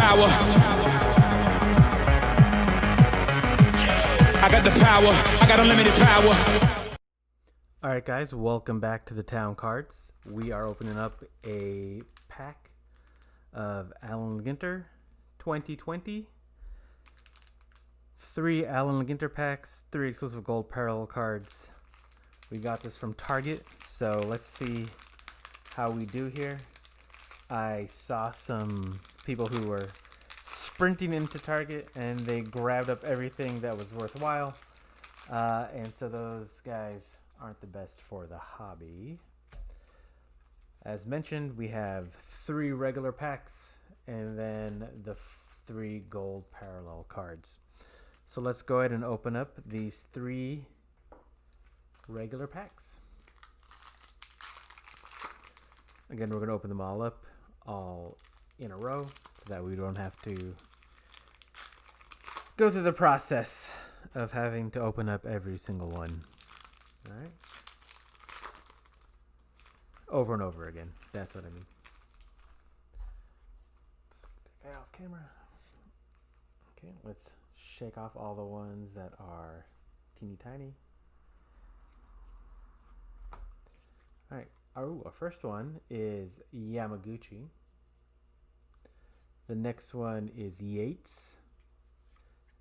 power. I got the power. I got unlimited power. Alright guys, welcome back to the Town Cards. We are opening up a pack of Allen Ginter 2020. 3 Allen Ginter packs, 3 exclusive gold parallel cards. We got this from Target, so let's see how we do here. I saw some people who were sprinting into Target and they grabbed up everything that was worthwhile. And so those guys aren't the best for the hobby. As mentioned, we have 3 regular packs and then the 3 gold parallel cards. So let's go ahead and open up these 3 regular packs. Again, we're going to open them all up all in a row so that we don't have to go through the process of having to open up every single one. All right. Over and over again. That's what I mean. Let's take it off camera. Okay, let's shake off all the ones that are teeny tiny. All right. Our first one is Yamaguchi. The next one is Yates.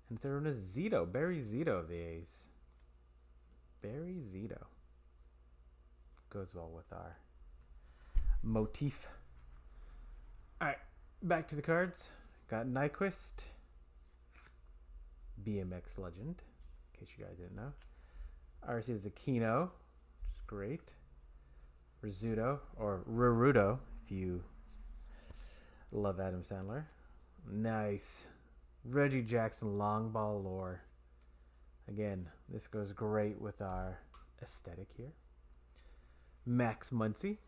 And third one is Zito. Barry Zito of the A's. Barry Zito. Goes well with our motif. Alright, back to the cards. Got Nyquist. BMX legend, in case you guys didn't know. Ours is Aquino, which is great. Rizzuto, or Rurudo, if you love Adam Sandler. Nice. Reggie Jackson long ball lore. Again, this goes great with our aesthetic here. Max Muncy.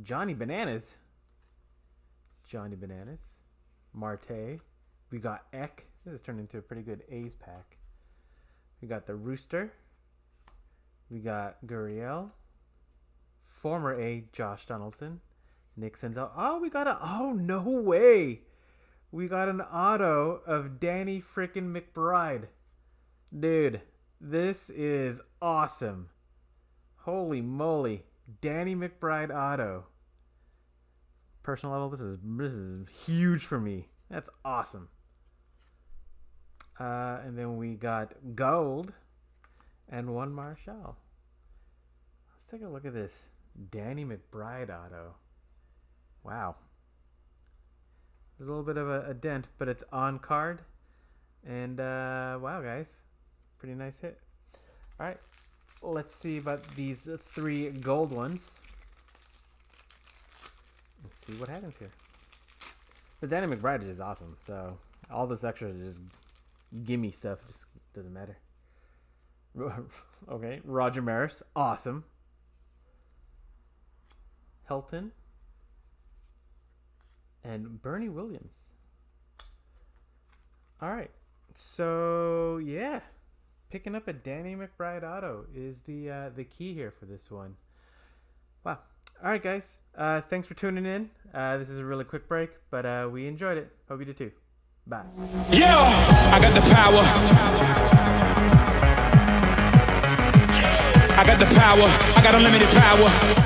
Johnny Bananas. Johnny Bananas. Marte. We got Eck. This has turned into a pretty good A's pack. We got the Rooster. We got Gurriel. Former A, Josh Donaldson. Nick Senzel. Oh, we got oh, no way. We got an auto of Danny frickin' McBride. Dude, this is awesome. Holy moly. Danny McBride auto. Personal level, this is huge for me. That's awesome. And then we got gold and 1 Marshall. Let's take a look at this. Danny McBride auto. Wow. There's a little bit of a dent, but it's on card. And wow, guys. Pretty nice hit. All right. Let's see about these 3 gold ones. Let's see what happens here. The Danny McBride is just awesome. So all this extra is just gimme stuff. Just doesn't matter. Okay. Roger Maris. Awesome. Helton. And Bernie Williams. All right. So, yeah. Picking up a Danny McBride auto is the key here for this one. Wow. All right, guys. Thanks for tuning in. This is a really quick break, but we enjoyed it. Hope you did too. Bye. Yeah, I got the power. I got the power. I got unlimited power.